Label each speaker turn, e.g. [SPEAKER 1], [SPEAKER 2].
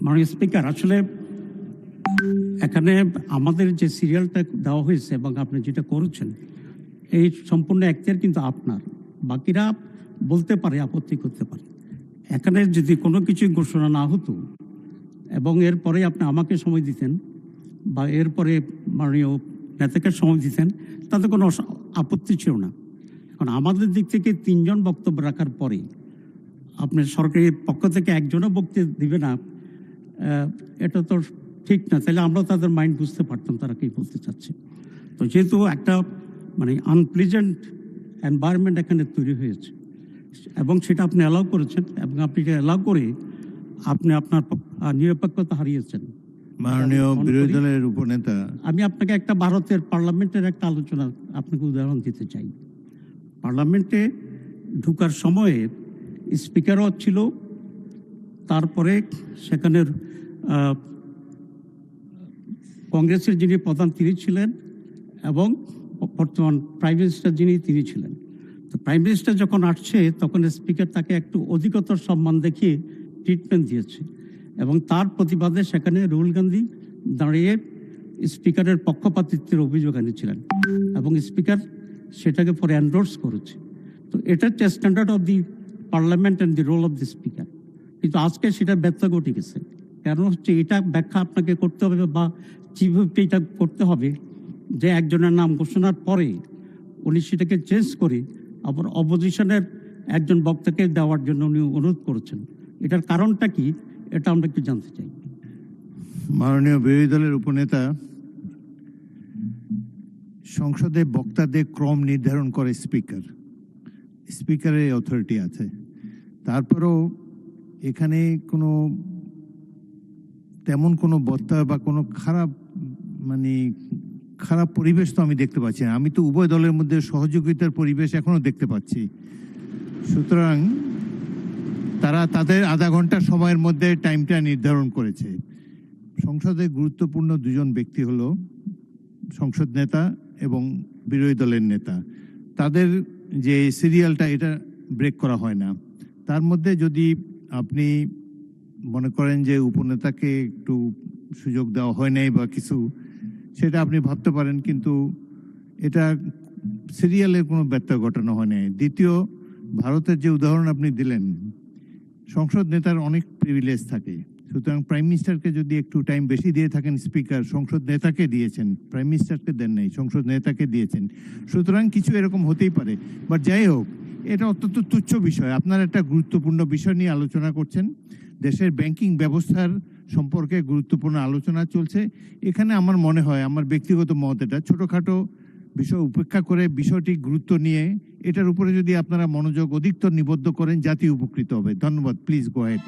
[SPEAKER 1] মাননীয় স্পিকার, আসলে এখানে আমাদের যে সিরিয়ালটা দেওয়া হয়েছে এবং আপনি যেটা করেছেন, এই সম্পূর্ণ এখতিয়ার কিন্তু আপনার। বাকিরা বলতে পারে, আপত্তি করতে পারে। এখানে যদি কোনো কিছু ঘোষণা না হতো এবং এরপরে আপনি আমাকে সময় দিতেন বা এরপরে মাননীয় নেতাকে সময় দিতেন, তাতে কোনো আপত্তি ছিল না। এখন আমাদের দিক থেকে 3 জন বক্তব্য রাখার পরে আপনার সরকারি পক্ষ থেকে একজনও বক্তব্য দিবে না, এটা তো ঠিক না। তাহলে আমরা তাদের মাইন্ড বুঝতে পারতাম তারা কি বলতে চাচ্ছে। তো যেহেতু একটা মানে আনপ্লেজেন্ট এনভায়রনমেন্ট এখানে তৈরি হয়েছে এবং সেটা আপনি অ্যালাউ করেছেন, এবং আপনি এটা অ্যালাউ করে আপনি আপনার নিরপেক্ষতা হারিয়েছেন।
[SPEAKER 2] মাননীয় বিরোধী দলের উপনেতা,
[SPEAKER 1] আমি আপনাকে একটা ভারতের পার্লামেন্টের একটা আলোচনা আপনাকে উদাহরণ দিতে চাই। পার্লামেন্টে ঢুকার সময়ে স্পিকারও ছিল, তারপরে সেখানের কংগ্রেসের যিনি প্রধান তিনি ছিলেন, এবং বর্তমান প্রাইম মিনিস্টার যিনি তিনি ছিলেন। তো প্রাইম মিনিস্টার যখন আসছে তখন স্পিকার তাকে একটু অধিকতর সম্মান দেখিয়ে ট্রিটমেন্ট দিয়েছে, এবং তার প্রতিবাদে সেখানে রাহুল গান্ধী দাঁড়িয়ে স্পিকারের পক্ষপাতিত্বের অভিযোগ এনেছিলেন, এবং স্পিকার সেটাকে পরে এন্ডোর্স করেছে। তো এটা হচ্ছে standard of the parliament and the role of the speaker. কিন্তু আজকে সেটা ব্যর্থ ঘটে গেছে। কারণ হচ্ছে এটা ব্যাখ্যা আপনাকে করতে হবে বা চিফকে এটা করতে হবে যে একজনের নাম ঘোষণার পরে উনি সেটাকে চেঞ্জ করে আবার অপোজিশনের একজন বক্তাকে দেওয়ার জন্য উনি অনুরোধ করেছেন। এটার কারণটা কি, এটা আমরা একটু জানতে চাই।
[SPEAKER 2] মাননীয় বিরোধী দলের উপনেতা, সংসদে বক্তাদের ক্রম নির্ধারণ করে স্পিকার। স্পিকারের অথরিটি আছে। তারপরেও এখানে কোনো তেমন কোনো বক্তা বা কোনো খারাপ পরিবেশ তো আমি দেখতে পাচ্ছি না। আমি তো উভয় দলের মধ্যে সহযোগিতার পরিবেশ এখনো দেখতে পাচ্ছি। সুতরাং তারা তাদের আধা ঘন্টা সময়ের মধ্যে টাইমটা নির্ধারণ করেছে। সংসদে গুরুত্বপূর্ণ দুজন ব্যক্তি হলো সংসদ নেতা এবং বিরোধী দলের নেতা। তাদের যে সিরিয়ালটা, এটা ব্রেক করা হয় না। তার মধ্যে যদি আপনি মনে করেন যে উপনেতাকে একটু সুযোগ দেওয়া হয় নাই বা কিছু, সেটা আপনি ভাবতে পারেন, কিন্তু এটা সিরিয়ালের কোনো ব্যত্যয় ঘটানো হয় নাই। দ্বিতীয়, ভারতের যে উদাহরণ আপনি দিলেন, সংসদ নেতার অনেক প্রিভিলেজ থাকে। সুতরাং প্রাইম মিনিস্টারকে যদি একটু টাইম বেশি দিয়ে থাকেন, স্পিকার সংসদ নেতাকে দিয়েছেন, প্রাইম মিনিস্টারকে দেন নাই, সংসদ নেতাকে দিয়েছেন। সুতরাং কিছু এরকম হতেই পারে। বাট যাই হোক, এটা অত্যন্ত তুচ্ছ বিষয়। আপনারা একটা গুরুত্বপূর্ণ বিষয় নিয়ে আলোচনা করছেন। দেশের ব্যাংকিং ব্যবস্থার সম্পর্কে গুরুত্বপূর্ণ আলোচনা চলছে। এখানে আমার মনে হয়, আমার ব্যক্তিগত মত, এটা ছোটোখাটো বিষয় উপেক্ষা করে বিষয়টি গুরুত্ব নিয়ে এটার উপরে যদি আপনারা মনোযোগ অধিকতর নিবদ্ধ করেন, জাতি উপকৃত হবে। ধন্যবাদ। Please go head.